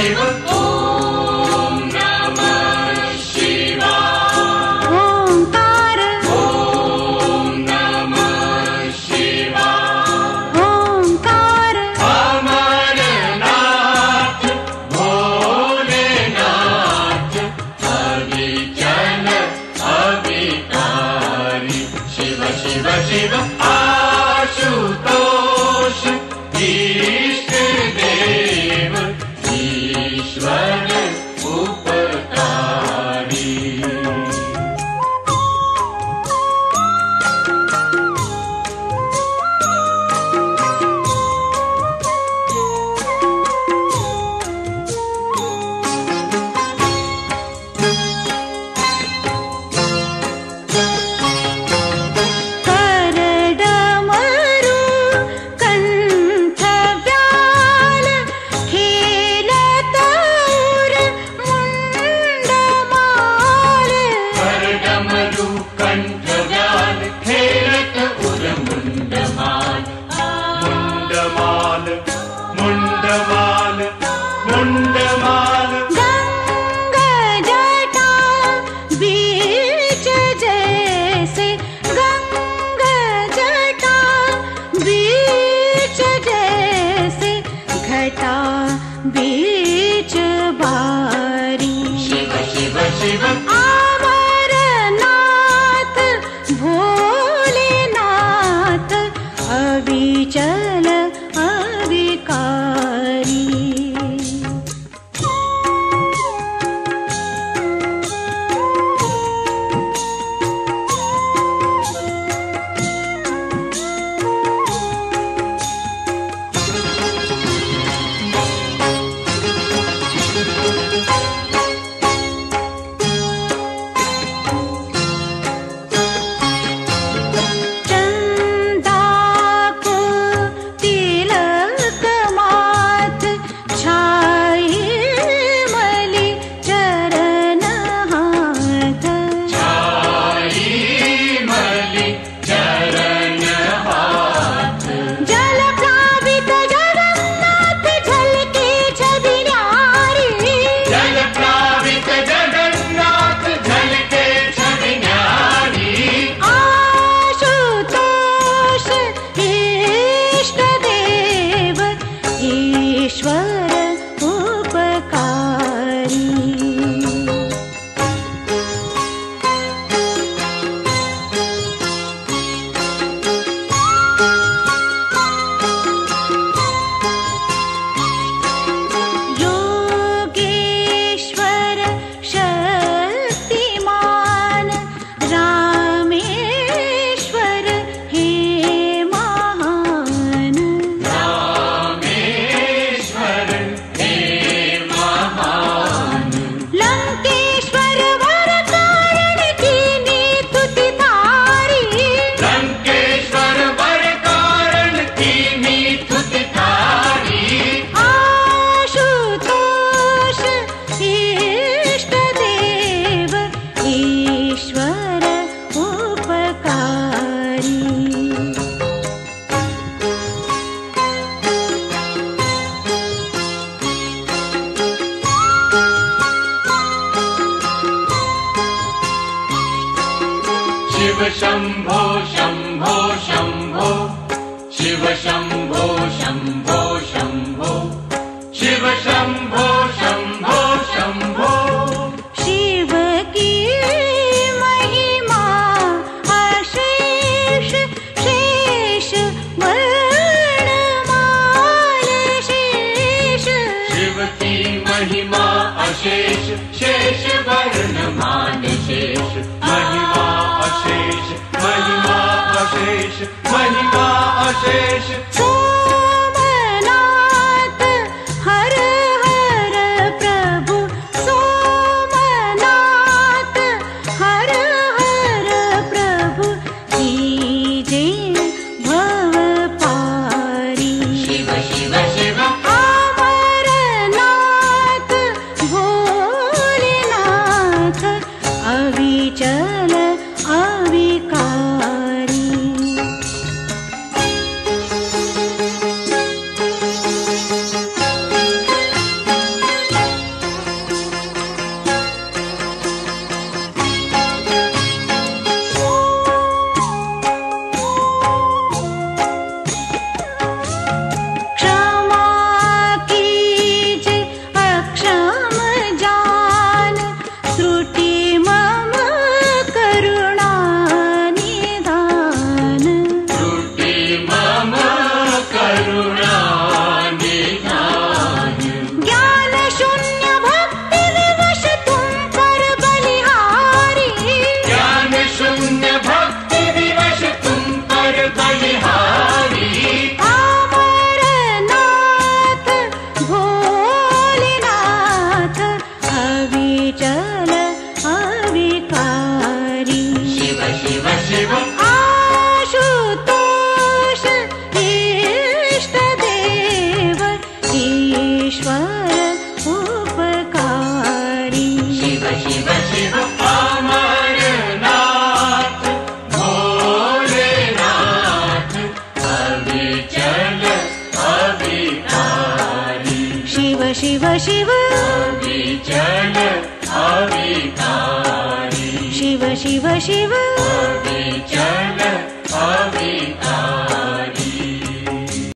शिव ओम नमः शिवाय ओंकार ओम नमः शिवाय ओंकार अमरनाथ भोलेनाथ अविचल अविकारी शिव शिव शिव आशुतोष इष्ट देव ईश्वर उपकारी करडमरु कंठव्याल खेलतौर मुंडमाल करडमरु कंठव्याल खेलत उर मुंडमाल मुंडमाल मुंडमाल मुंडमाल गंगा जटा बीच जैसे गंगा जटा बीच जैसे घटा बीच बारी शिव शिव शिव अमरनाथ भोलेनाथ अविचल अविकारी चंदा को तिलक माथ छाई मलि चरण हाथ छाई मलि चरण हाथ जल प्लावित जगन्नाथ झलके छवि न्यारी जल प्लावित जगन्नाथ झलके छवि न्यारी आशुतोष इष्ट देव ईश्वर उपकारी योगेश्वर शक्तिमान रामेश्वर हे महान रामेश्वर हे महान लंकेश्वर वर कारण कीनी तुति तारी लंकेश्वर वर कारण कीनी तुति तारी आशुतोष इष्ट देव ईश्वर उपकारी शिव शंभो शंभो शंभो शिव शंभो शंभो शंभो शिव शंभो शंभो शंभो शिव की महिमा अशेष शेष वर्णमाल शेष शिव की महिमा अशेष शेष वर्णमान शेष महिमा अशेष महिमा अशेष महिमा अशेष सोमनाथ हर हर प्रभु सोमनाथ हर हर प्रभु कीजे भव पारी शिव शिव शिव अमरनाथ भोलेनाथ अविचल अविकारी अविचल अविकारी शिव शिव शिव अविचल अविकारी